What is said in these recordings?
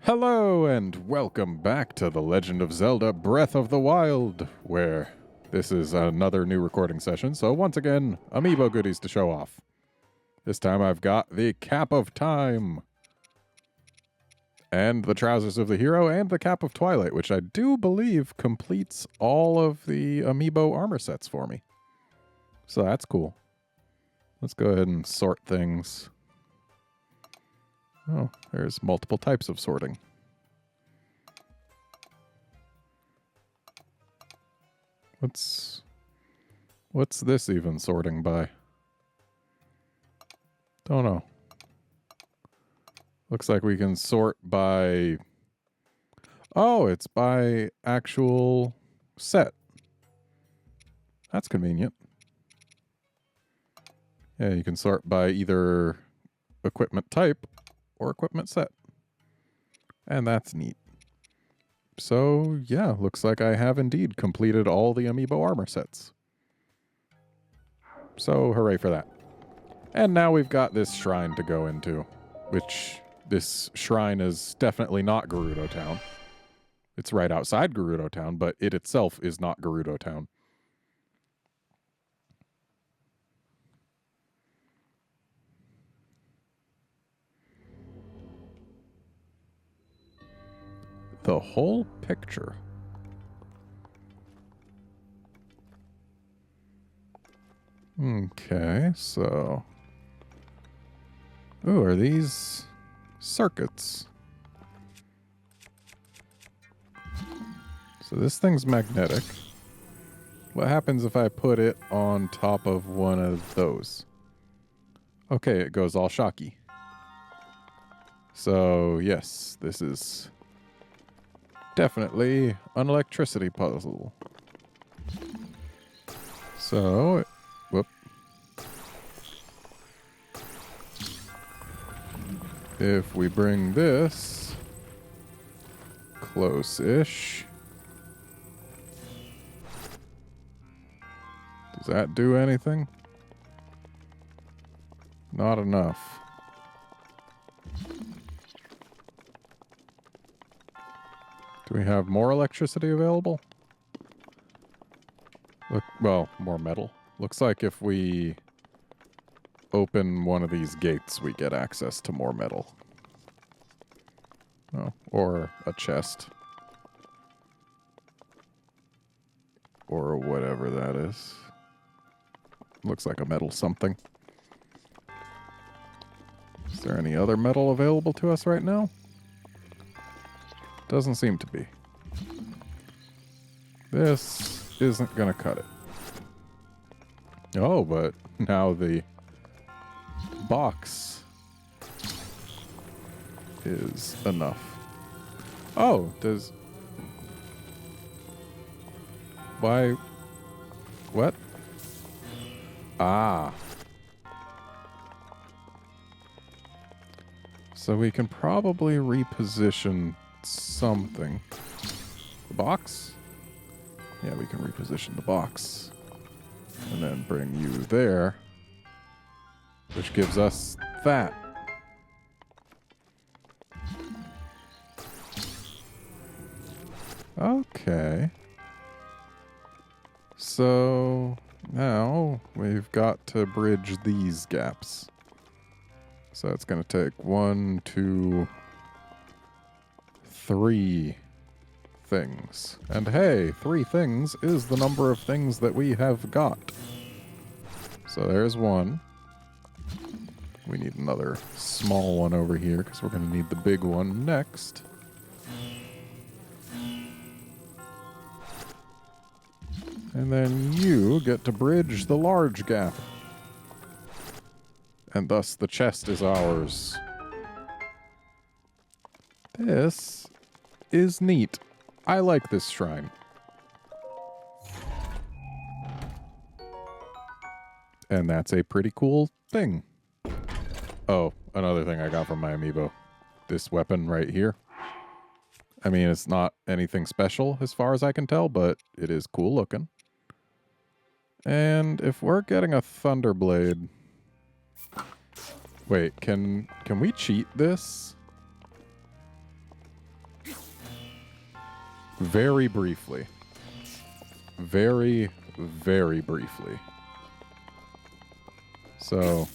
Hello and welcome back to the Legend of Zelda Breath of the Wild, where this is another new recording session, so once again, amiibo goodies to show off. This time I've got the Cap of Time, and the Trousers of the Hero, and the Cap of Twilight, which I do believe completes all of the amiibo armor sets for me. So that's cool. Let's go ahead and sort things. Oh, there's multiple types of sorting. What's this even sorting by? Don't know. Looks like we can sort by... Oh, it's by actual set. That's convenient. Yeah, you can sort by either equipment type or equipment set. And that's neat. So, yeah, looks like I have indeed completed all the amiibo armor sets. So, hooray for that. And now we've got this shrine to go into, which this shrine is definitely not Gerudo Town. It's right outside Gerudo Town, but it itself is not Gerudo Town. The whole picture. Okay, so... Ooh, are these circuits? So this thing's magnetic. What happens if I put it on top of one of those? Okay, it goes all shocky. So, yes, this is definitely an electricity puzzle. So, whoop. If we bring this close-ish, does that do anything? Not enough. Do we have more electricity available? Look, well, more metal. Looks like if we open one of these gates, we get access to more metal. Oh, or a chest. Or whatever that is. Looks like a metal something. Is there any other metal available to us right now? Doesn't seem to be. This isn't gonna cut it. Oh, but now the box is enough. Oh, does... Why... What? Ah. So we can probably reposition something. The box? Yeah, we can reposition the box. And then bring you there. Which gives us that. Okay. So now we've got to bridge these gaps. So it's going to take 1, 2, 3 things. And hey, 3 things is the number of things that we have got. So there's one. We need another small one over here because we're going to need the big one next. And then you get to bridge the large gap. And thus the chest is ours. This is neat. I like this shrine. And that's a pretty cool thing. Oh, another thing I got from my amiibo. This weapon right here. I mean, it's not anything special as far as I can tell, but it is cool looking. And if we're getting a Thunderblade... Wait, can we cheat this? Very briefly. Very, very briefly. So...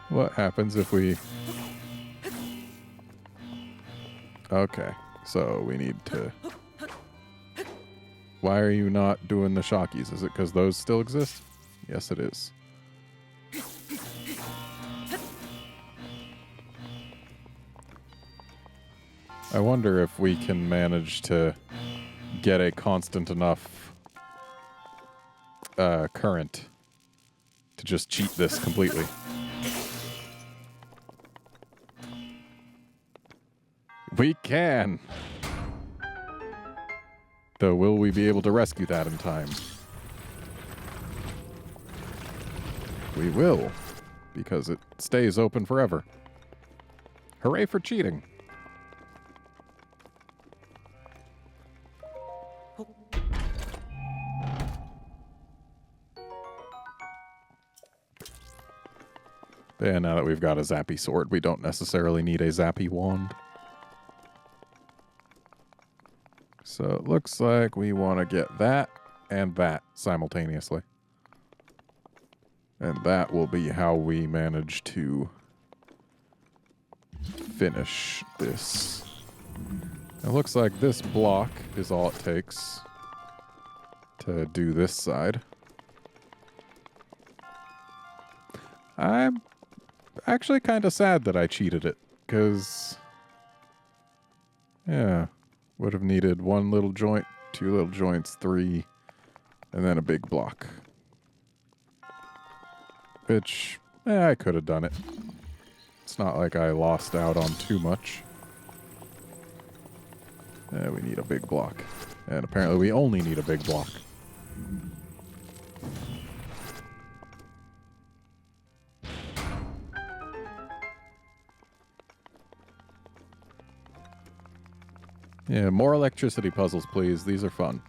What happens if we... Okay, so we need to... Why are you not doing the Shockies? Is it because those still exist? Yes, it is. I wonder if we can manage to get a constant enough current to just cheat this completely. We can! Though, will we be able to rescue that in time? We will, because it stays open forever. Hooray for cheating! And now that we've got a zappy sword, we don't necessarily need a zappy wand. So it looks like we want to get that and that simultaneously. And that will be how we manage to finish this. It looks like this block is all it takes to do this side. I'm actually kind of sad that I cheated it, because... Yeah. Would have needed one little joint, two little joints, three, and then a big block. Which, I could have done it. It's not like I lost out on too much. We need a big block. And apparently we only need a big block. Yeah, more electricity puzzles, please. These are fun.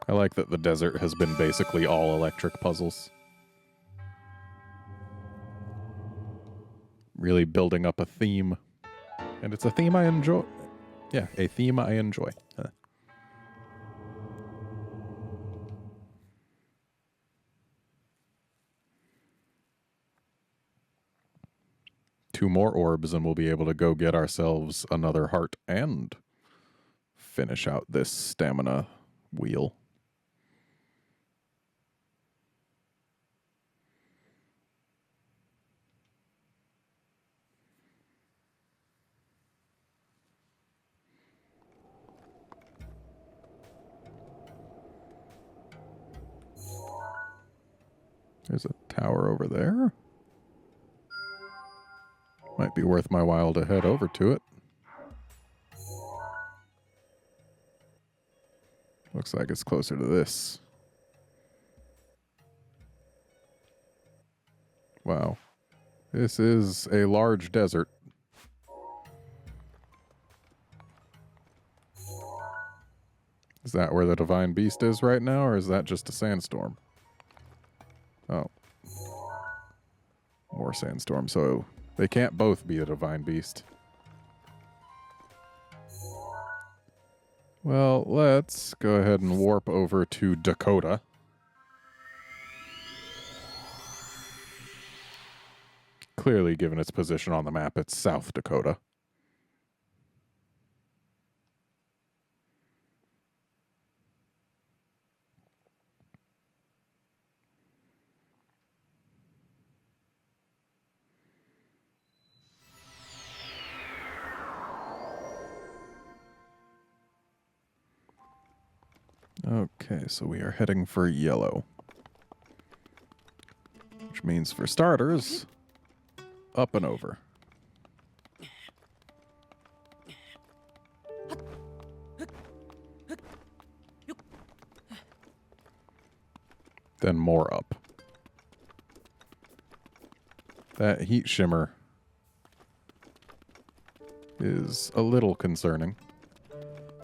I like that the desert has been basically all electric puzzles. Really building up a theme. And it's a theme I enjoy. Yeah, a theme I enjoy. Two more orbs and we'll be able to go get ourselves another heart and finish out this stamina wheel. There's a tower over there. Might be worth my while to head over to it. Looks like it's closer to this. Wow. This is a large desert. Is that where the Divine Beast is right now, or is that just a sandstorm? Oh. More sandstorm, so they can't both be a Divine Beast. Well, let's go ahead and warp over to Dakota. Clearly, given its position on the map, it's South Dakota. Okay, so we are heading for yellow. Which means, for starters, up and over. Then more up. That heat shimmer is a little concerning.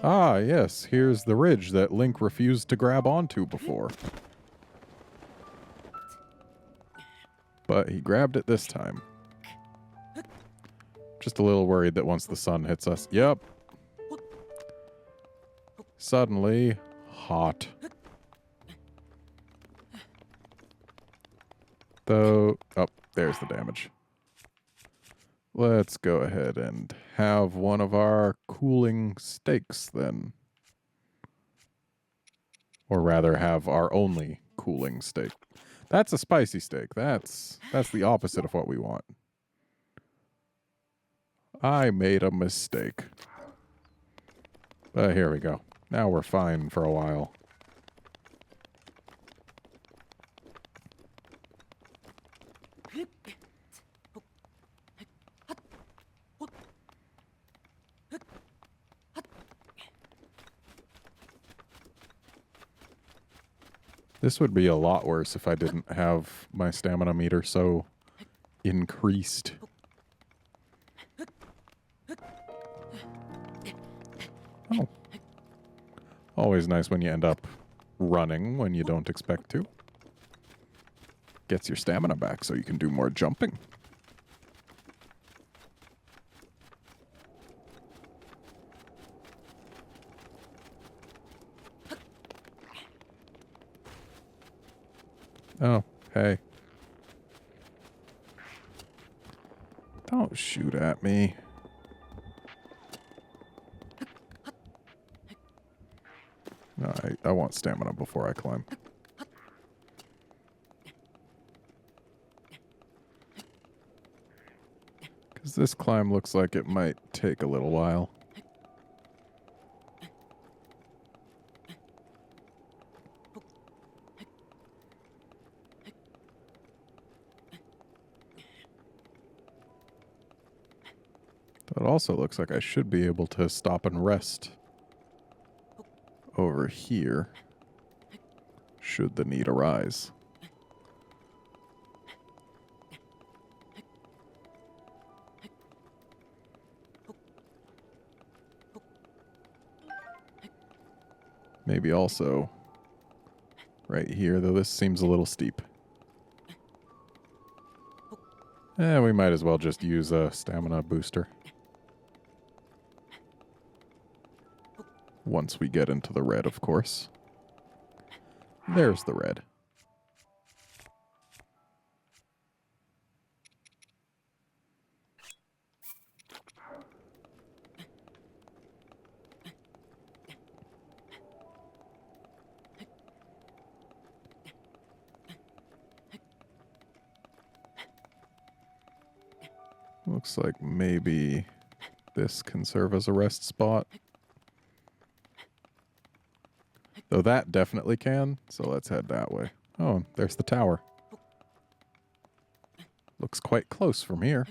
Ah, yes, here's the ridge that Link refused to grab onto before. But he grabbed it this time. Just a little worried that once the sun hits us... Yep. Suddenly hot. Though... Oh, there's the damage. Let's go ahead and have one of our cooling steaks then. Or rather, have our only cooling steak. That's a spicy steak. That's the opposite of what we want. I made a mistake. But here we go. Now we're fine for a while. This would be a lot worse if I didn't have my stamina meter so increased. Oh. Always nice when you end up running when you don't expect to. Gets your stamina back so you can do more jumping. Oh, hey. Don't shoot at me. No, I want stamina before I climb. Because this climb looks like it might take a little while. It also looks like I should be able to stop and rest over here, should the need arise. Maybe also right here, though this seems a little steep. We might as well just use a stamina booster. Once we get into the red, of course. There's the red. Looks like maybe this can serve as a rest spot. Though that definitely can, so let's head that way. Oh, there's the tower. Looks quite close from here.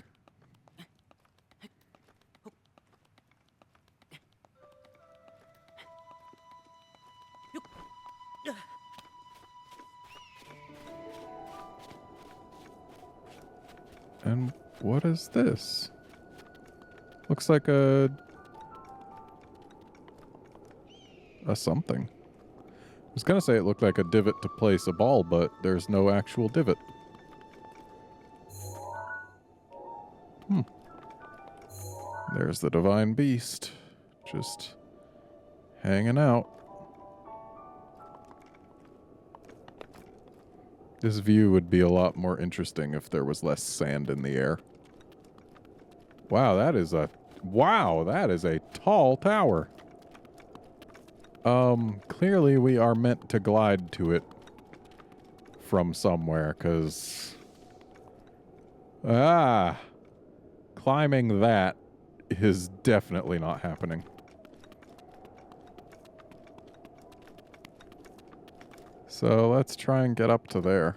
And what is this? Looks like a something. I was gonna say it looked like a divot to place a ball, but there's no actual divot. There's the divine beast. Just hanging out. This view would be a lot more interesting if there was less sand in the air. Wow, that is a tall tower. Clearly we are meant to glide to it from somewhere, 'cause climbing that is definitely not happening. So let's try and get up to there.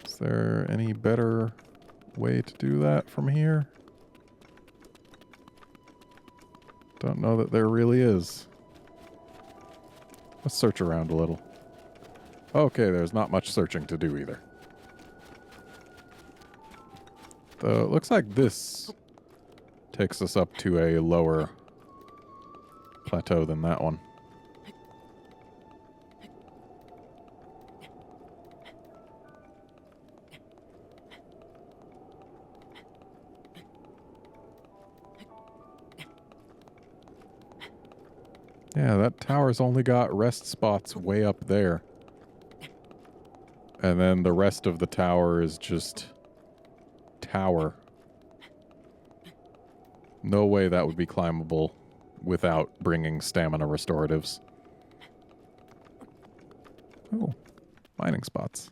Is there any better way to do that from here? Don't know that there really is. Let's search around a little. Okay, there's not much searching to do either. Though it looks like this takes us up to a lower plateau than that one. Yeah, that tower's only got rest spots way up there. And then the rest of the tower is just tower. No way that would be climbable without bringing stamina restoratives. Oh, mining spots.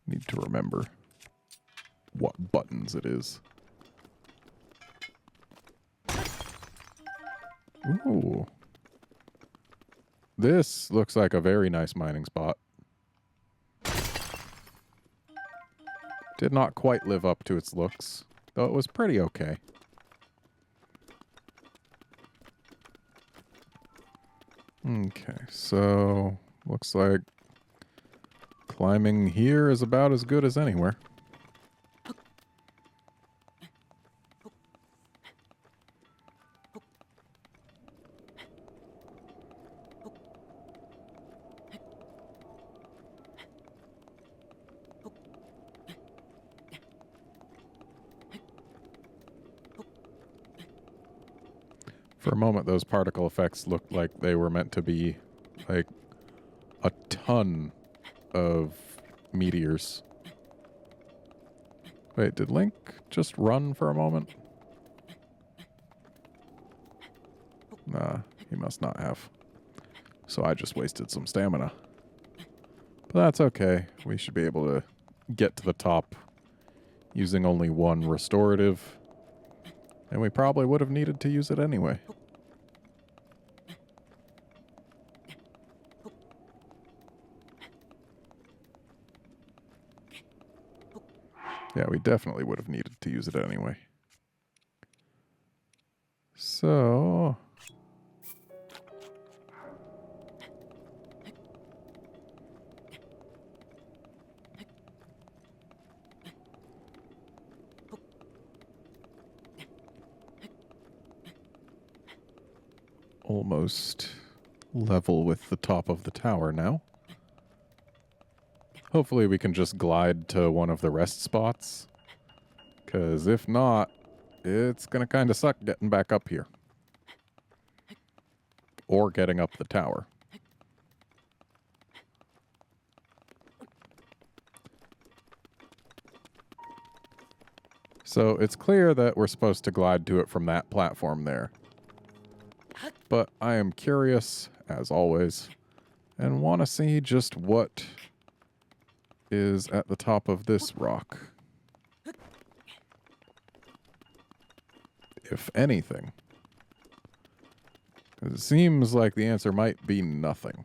Need to remember what buttons it is. Ooh. This looks like a very nice mining spot. Did not quite live up to its looks, though it was pretty okay. Okay, so looks like climbing here is about as good as anywhere. For a moment, those particle effects looked like they were meant to be, like, a ton of meteors. Wait, did Link just run for a moment? Nah, he must not have. So I just wasted some stamina. But that's okay. We should be able to get to the top using only one restorative. And we probably would have needed to use it anyway. Yeah, we definitely would have needed to use it anyway. So... almost level with the top of the tower now. Hopefully we can just glide to one of the rest spots. Because if not, it's going to kind of suck getting back up here. Or getting up the tower. So it's clear that we're supposed to glide to it from that platform there. But I am curious, as always, and want to see just what is at the top of this rock. If anything. 'Cause it seems like the answer might be nothing.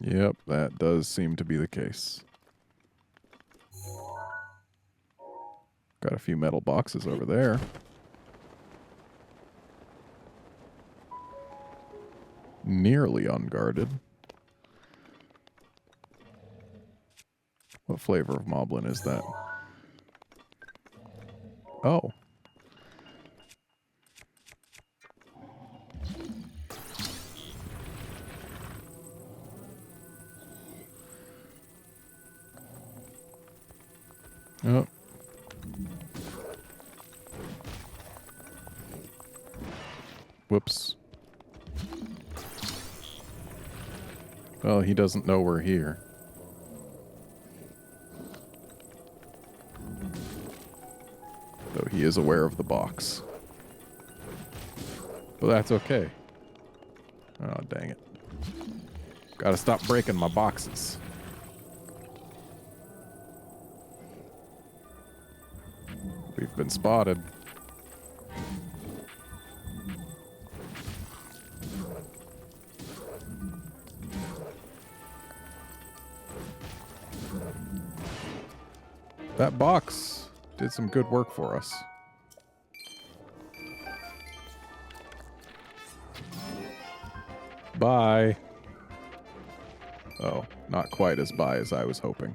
Yep, that does seem to be the case. Got a few metal boxes over there. Nearly unguarded. What flavor of moblin is that? Oh. Oh. Whoops. Well, he doesn't know we're here. Though he is aware of the box. But that's okay. Oh, dang it. Gotta stop breaking my boxes. We've been spotted. That box did some good work for us. Bye. Oh, not quite as bye as I was hoping.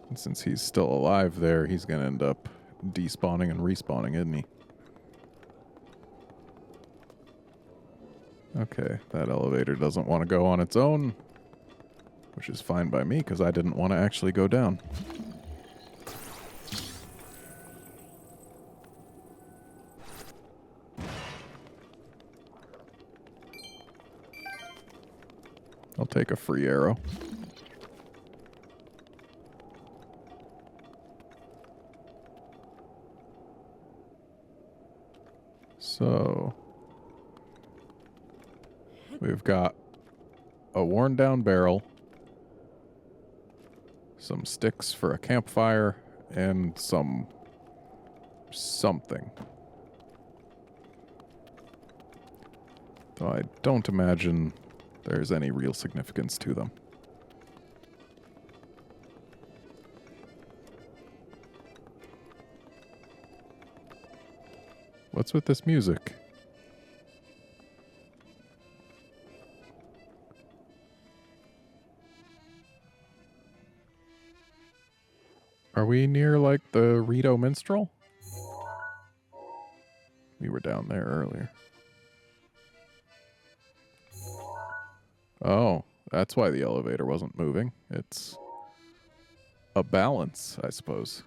And since he's still alive there, he's going to end up despawning and respawning, isn't he? Okay, that elevator doesn't want to go on its own, which is fine by me because I didn't want to actually go down. I'll take a free arrow. So, we've got a worn down barrel, some sticks for a campfire, and something. Though I don't imagine there's any real significance to them. What's with this music? Are we near, like, the Rito Minstrel? We were down there earlier. Oh, that's why the elevator wasn't moving. It's a balance, I suppose.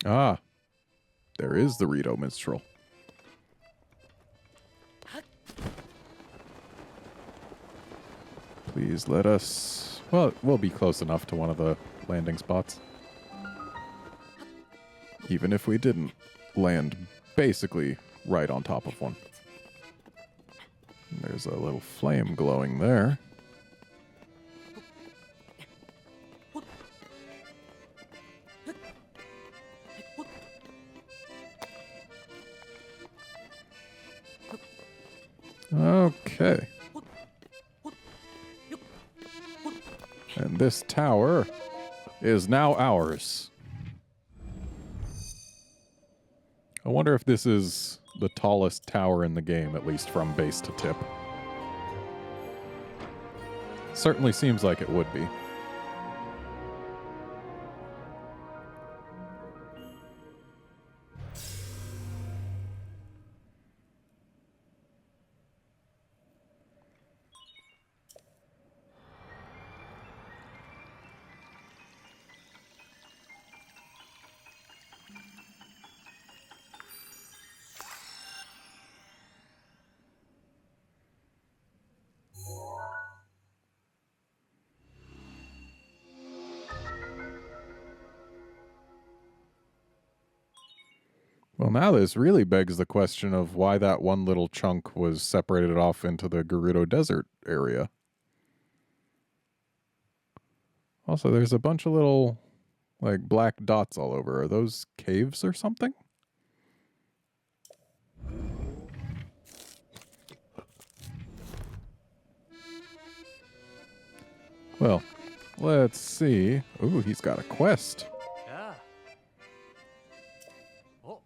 Ah, there is the Rito Minstrel. Please let us... Well, we'll be close enough to one of the landing spots. Even if we didn't land basically right on top of one. There's a little flame glowing there. Okay. And this tower is now ours. I wonder if this is the tallest tower in the game, at least from base to tip. Certainly seems like it would be. Well, now this really begs the question of why that one little chunk was separated off into the Gerudo Desert area. Also, there's a bunch of little, like, black dots all over. Are those caves or something? Well, let's see. Ooh, he's got a quest. Yeah. Oh.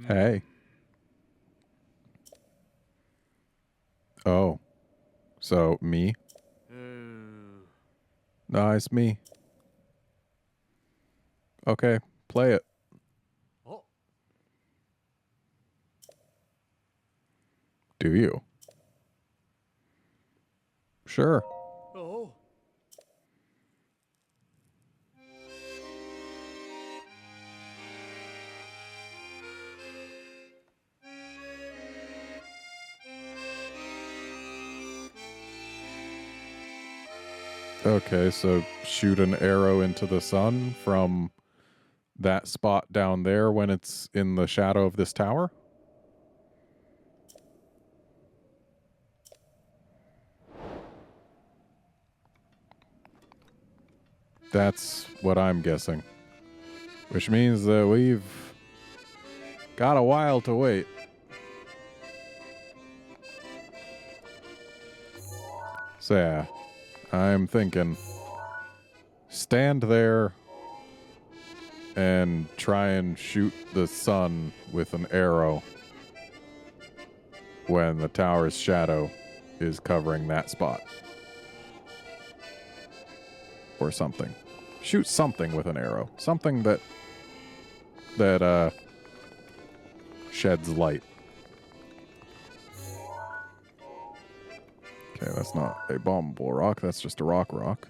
Hey. Oh. So, me? Nice, me. Okay, play it. Oh. Do you? Sure. Oh. Okay, so shoot an arrow into the sun from that spot down there when it's in the shadow of this tower? That's what I'm guessing. Which means that we've got a while to wait. So yeah, I'm thinking stand there and try and shoot the sun with an arrow when the tower's shadow is covering that spot. or something. Shoot something with an arrow. Something that sheds light. Okay, that's not a bombable rock. That's just a rock.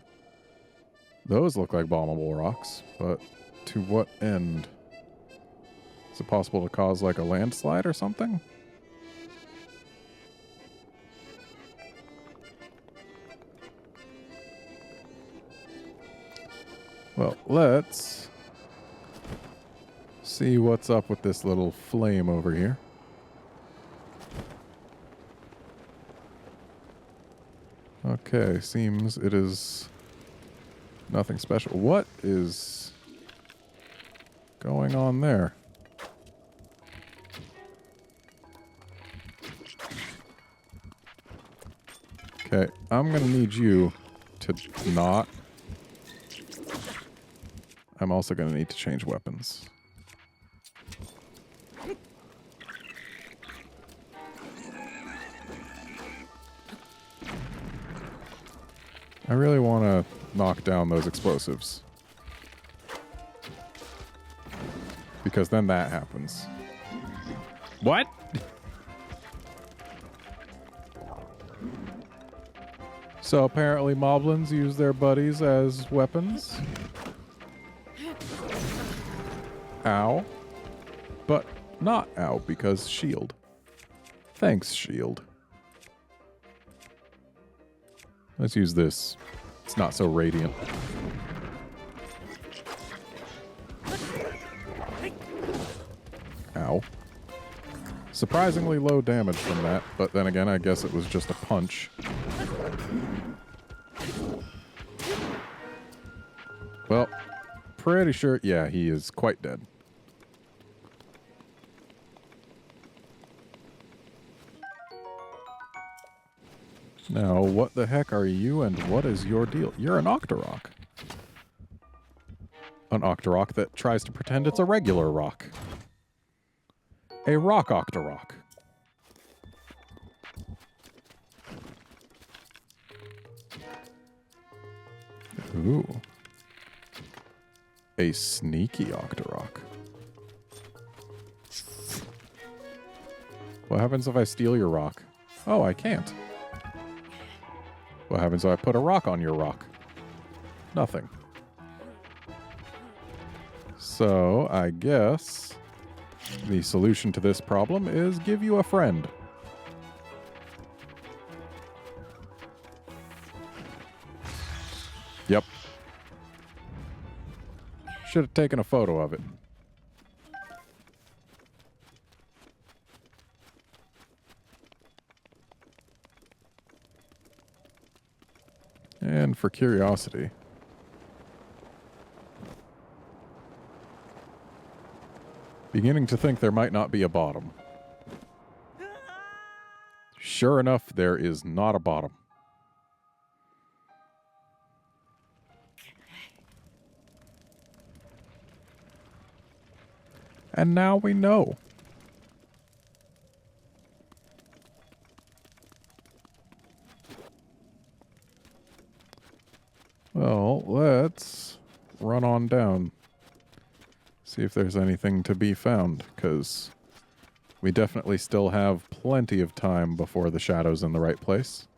Those look like bombable rocks, but to what end? Is it possible to cause like a landslide or something? Well, let's see what's up with this little flame over here. Okay, seems it is nothing special. What is going on there? Okay, I'm gonna need you to not. I'm also gonna need to change weapons. I really want to knock down those explosives. Because then that happens. What? So apparently moblins use their buddies as weapons. Ow. But not ow, because shield. Thanks, shield. Let's use this. It's not so radiant. Ow. Surprisingly low damage from that, but then again, I guess it was just a punch. Well, pretty sure, yeah, he is quite dead. Now, what the heck are you and what is your deal? You're an Octorok. An Octorok that tries to pretend it's a regular rock. A rock Octorok. Ooh. A sneaky Octorok. What happens if I steal your rock? Oh, I can't. What happens if I put a rock on your rock? Nothing. So, I guess the solution to this problem is give you a friend. Yep. Should have taken a photo of it. And for curiosity, beginning to think there might not be a bottom. Sure enough, there is not a bottom. And now we know. Well, let's run on down. See if there's anything to be found, because we definitely still have plenty of time before the shadow's in the right place.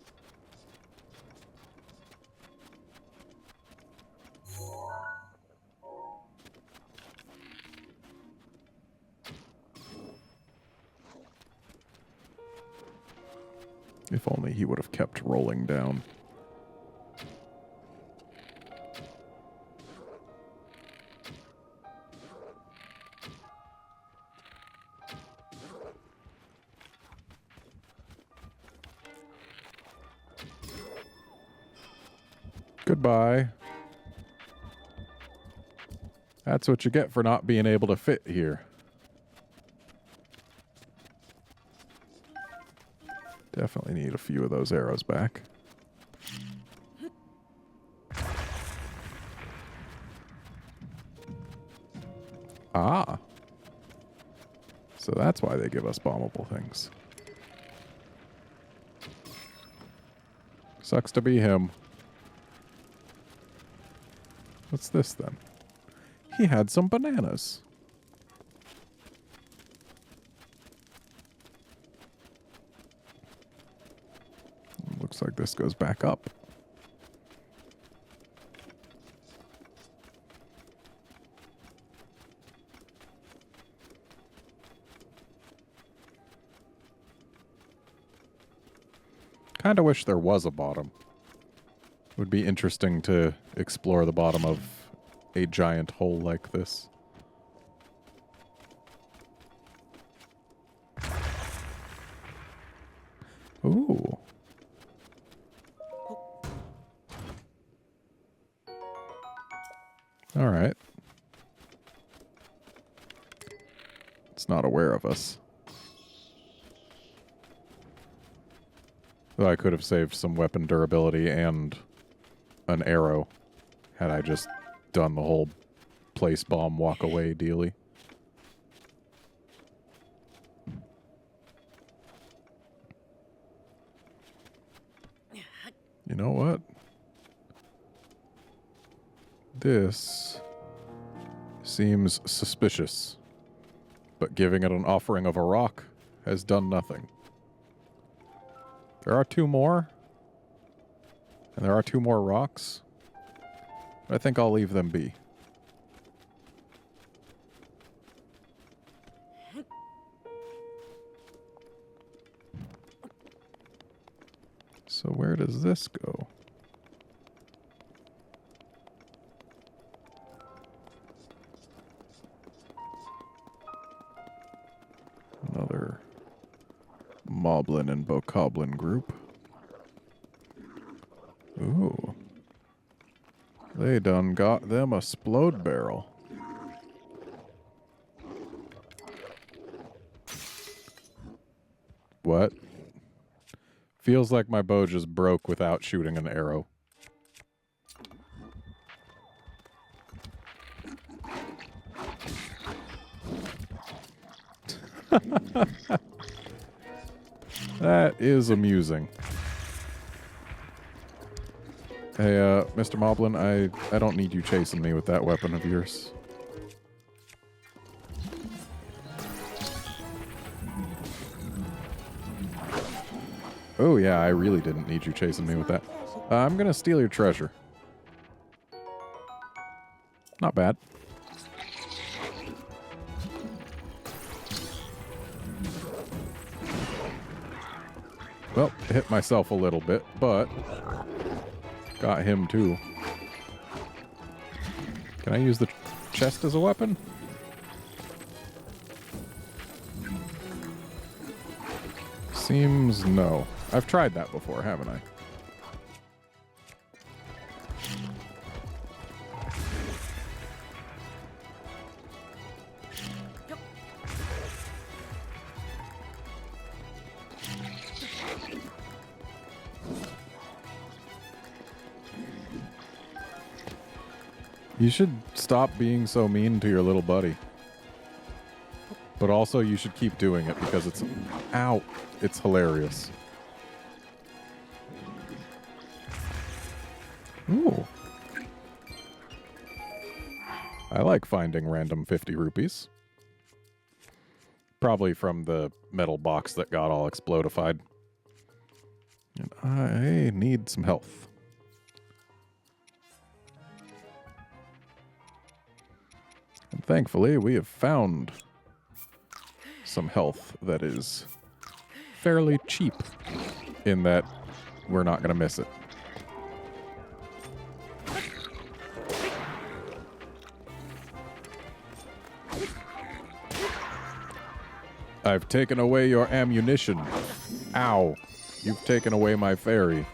If only he would have kept rolling down. Goodbye. That's what you get for not being able to fit here. Definitely need a few of those arrows back. Ah. So that's why they give us bombable things. Sucks to be him. What's this then? He had some bananas. Looks like this goes back up. Kind of wish there was a bottom. Would be interesting to explore the bottom of a giant hole like this. Ooh. All right. It's not aware of us. Though I could have saved some weapon durability and an arrow had I just done the whole place bomb walk away dealy. You know what? This seems suspicious, but giving it an offering of a rock has done nothing. There are two more, and there are two more rocks. I think I'll leave them be. So where does this go? Another Moblin and Bokoblin group. Ooh. They done got them a splode barrel. What? Feels like my bow just broke without shooting an arrow. That is amusing. Hey, Mr. Moblin, I don't need you chasing me with that weapon of yours. Oh yeah, I really didn't need you chasing me with that. I'm gonna steal your treasure. Not bad. Well, hit myself a little bit, but got him too. Can I use the chest as a weapon? Seems no. I've tried that before, haven't I? You should stop being so mean to your little buddy. But also you should keep doing it because it's... Ow! It's hilarious. Ooh. I like finding random 50 rupees. Probably from the metal box that got all explodified. And I need some health. And thankfully, we have found some health that is fairly cheap in that we're not going to miss it. I've taken away your ammunition. Ow. You've taken away my fairy.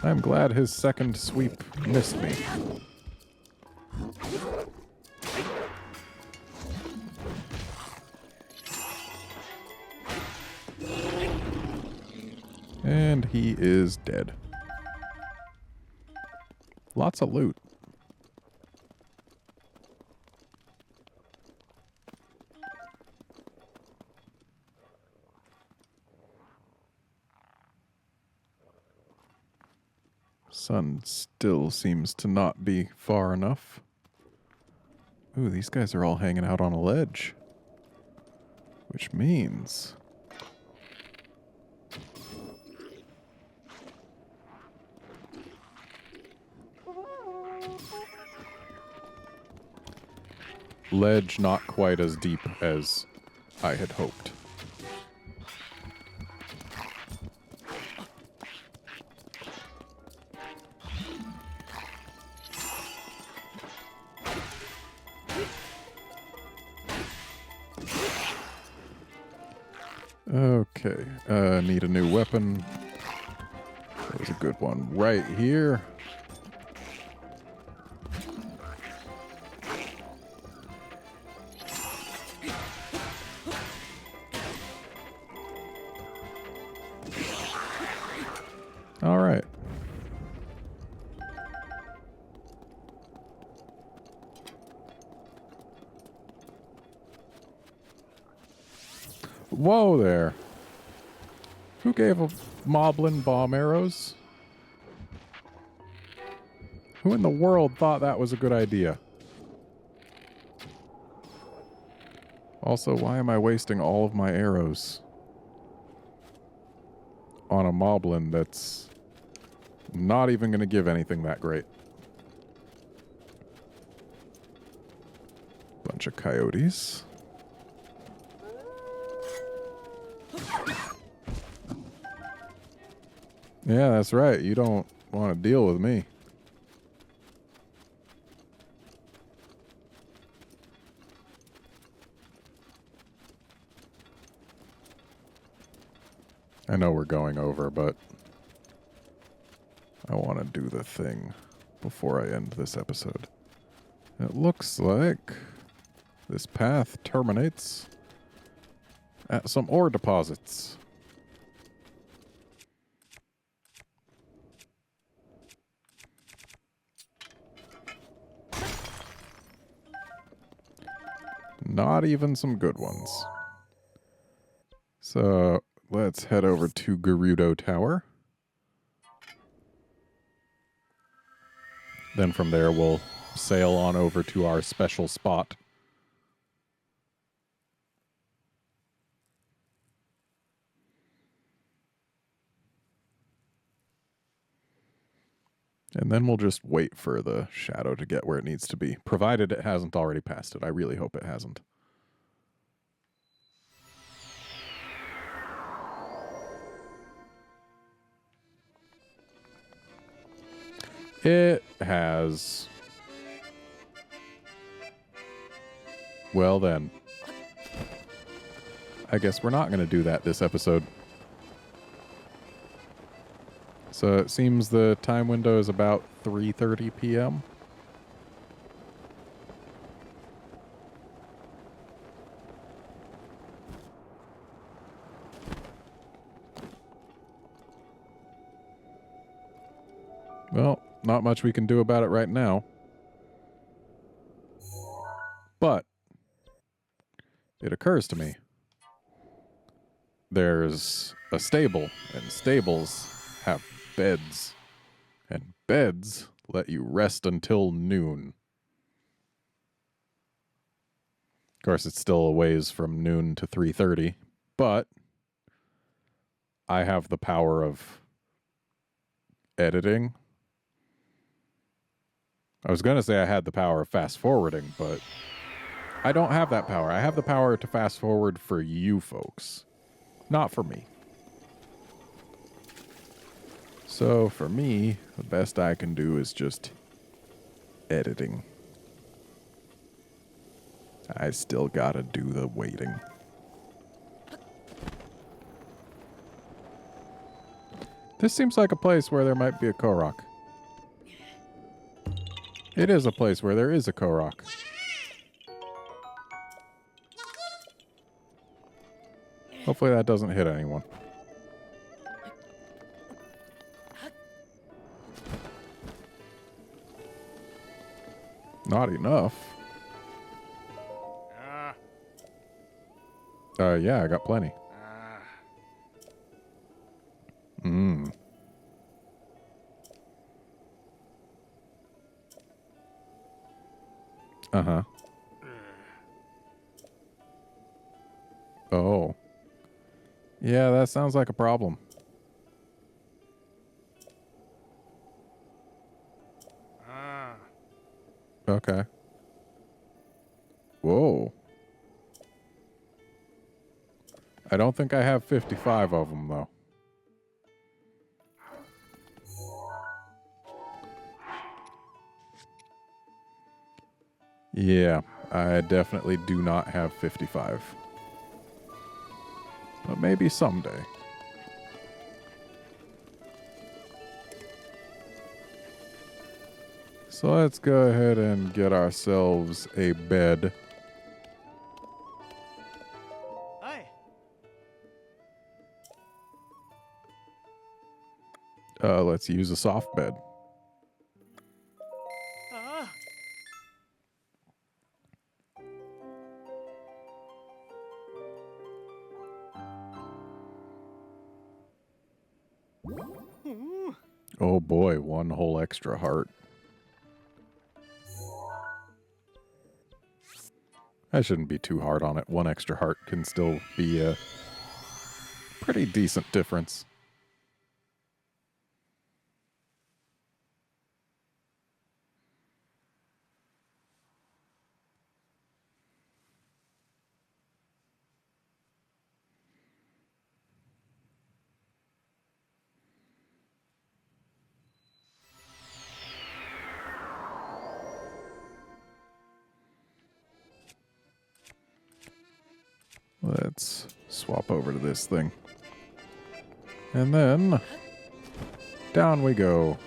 I'm glad his second sweep missed me. And he is dead. Lots of loot. Sun still seems to not be far enough. Ooh, these guys are all hanging out on a ledge. Which means... ledge not quite as deep as I had hoped. Okay, need a new weapon. There's a good one right here. All right. Whoa there. Who gave a moblin bomb arrows? Who in the world thought that was a good idea? Also, why am I wasting all of my arrows on a moblin that's not even going to give anything that great? Bunch of coyotes. Yeah, that's right. You don't want to deal with me. I know we're going over, but I want to do the thing before I end this episode. It looks like this path terminates at some ore deposits. Not even some good ones. So let's head over to Gerudo Tower. Then from there we'll sail on over to our special spot. And then we'll just wait for the shadow to get where it needs to be. Provided it hasn't already passed it. I really hope it hasn't. It has. Well then. I guess we're not going to do that this episode. So it seems the time window is about 3:30 p.m. Well, not much we can do about it right now. But it occurs to me. There's a stable, and stables have beds. And beds let you rest until noon. Of course, it's still a ways from noon to 3:30, but I have the power of editing. I was going to say I had the power of fast forwarding, but I don't have that power. I have the power to fast forward for you folks, not for me. So for me, the best I can do is just editing. I still gotta do the waiting. This seems like a place where there might be a Korok. It is a place where there is a Korok. Hopefully that doesn't hit anyone. Not enough. Yeah, I got plenty. Oh. Yeah, that sounds like a problem. Ah. Okay. Whoa. I don't think I have 55 of them, though. Yeah, I definitely do not have 55. But maybe someday. So let's go ahead and get ourselves a bed. Aye. Let's use a soft bed. Ah. Ooh. Oh boy, one whole extra heart. I shouldn't be too hard on it. One extra heart can still be a pretty decent difference. Let's swap over to this thing. And then down we go.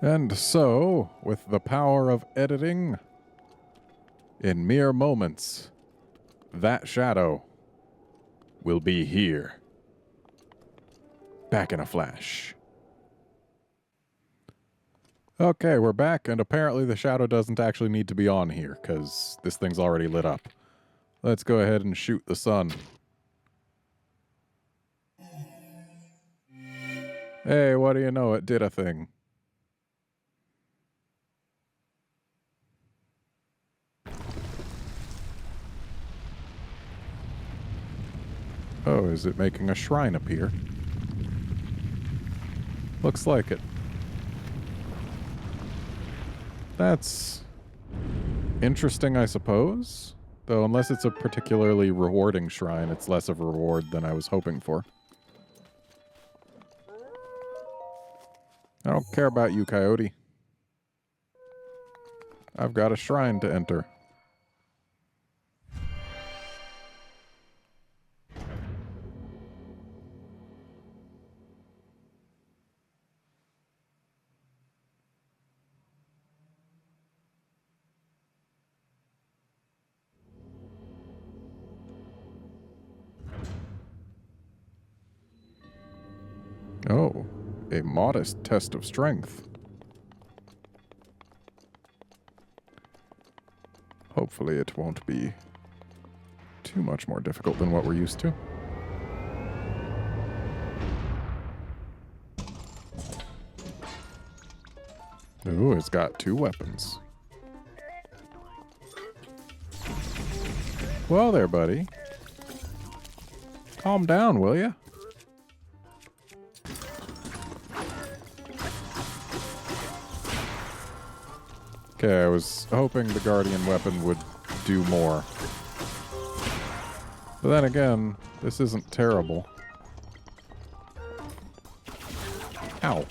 And so, with the power of editing, in mere moments, that shadow will be here. Back in a flash. Okay, we're back, and apparently the shadow doesn't actually need to be on here, because this thing's already lit up. Let's go ahead and shoot the sun. Hey, what do you know? It did a thing. Oh, is it making a shrine appear? Looks like it. That's interesting, I suppose. Though unless it's a particularly rewarding shrine, it's less of a reward than I was hoping for. I don't care about you, Coyote. I've got a shrine to enter. Oh, a modest test of strength. Hopefully it won't be too much more difficult than what we're used to. Ooh, it's got 2 weapons. Well there, buddy. Calm down, will ya? Okay, I was hoping the Guardian weapon would do more. But then again, this isn't terrible. Ow.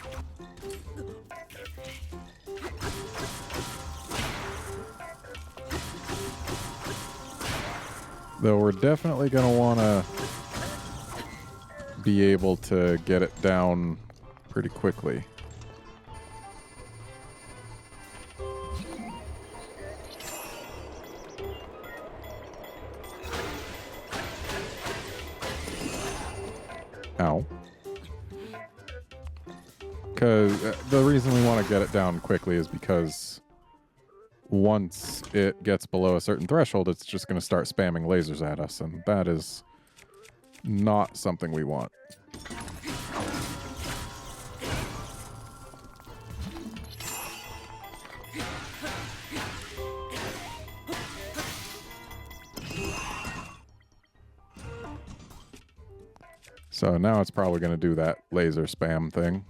Though we're definitely going to want to be able to get it down pretty quickly. Ow. Because the reason we want to get it down quickly is because once it gets below a certain threshold, it's just going to start spamming lasers at us, and that is not something we want. So now it's probably going to do that laser spam thing.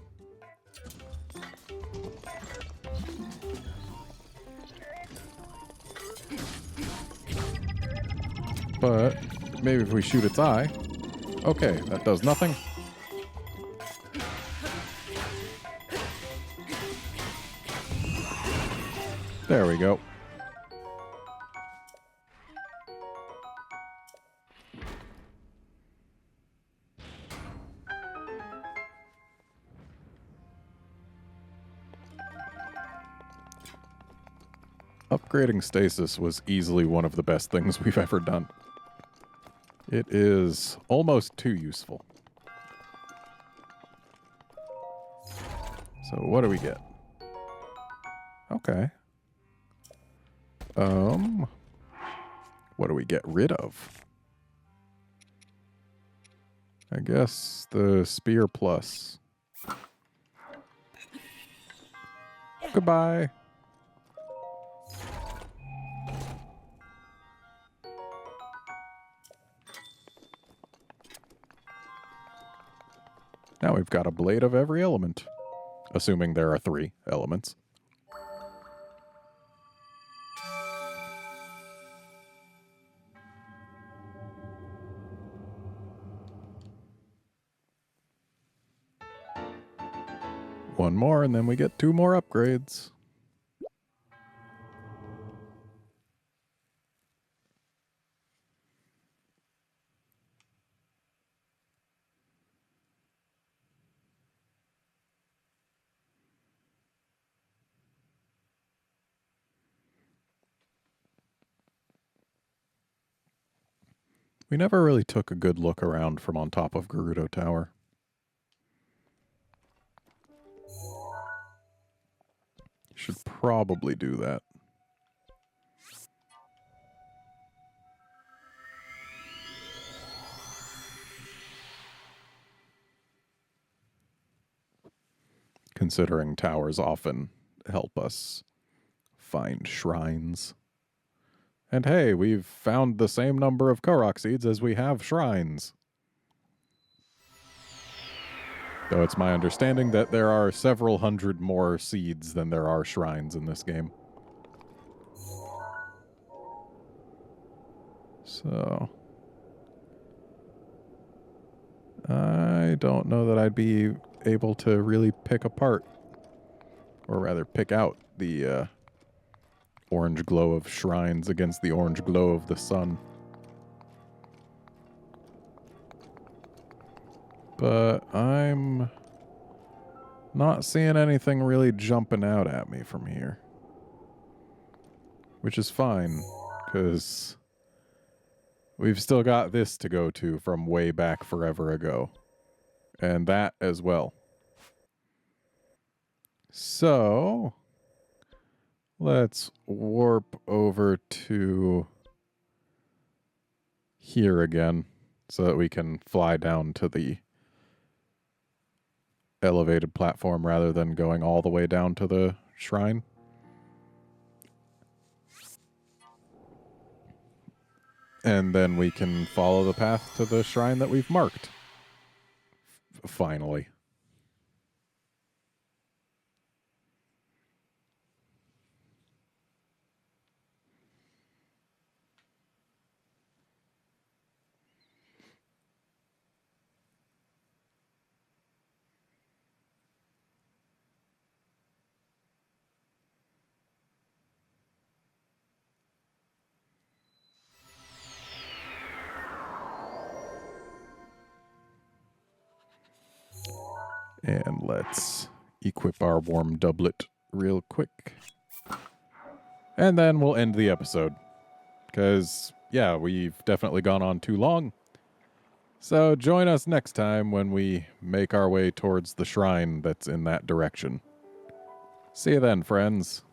But maybe if we shoot its eye... Okay, that does nothing. There we go. Upgrading stasis was easily one of the best things we've ever done. It is almost too useful. So what do we get? Okay. What do we get rid of? I guess the Spear Plus. Goodbye. Now we've got a blade of every element. Assuming there are 3 elements. One more, and then we get 2 more upgrades. We never really took a good look around from on top of Gerudo Tower. Should probably do that. Considering towers often help us find shrines. And hey, we've found the same number of Korok seeds as we have shrines. Though it's my understanding that there are several hundred more seeds than there are shrines in this game. So... I don't know that I'd be able to really pick apart, or rather pick out the orange glow of shrines against the orange glow of the sun. But I'm not seeing anything really jumping out at me from here. Which is fine, because we've still got this to go to from way back forever ago. And that as well. So, let's warp over to here again so that we can fly down to the elevated platform rather than going all the way down to the shrine. And then we can follow the path to the shrine that we've marked. Finally. And let's equip our warm doublet real quick. And then we'll end the episode. Because, yeah, we've definitely gone on too long. So join us next time when we make our way towards the shrine that's in that direction. See you then, friends.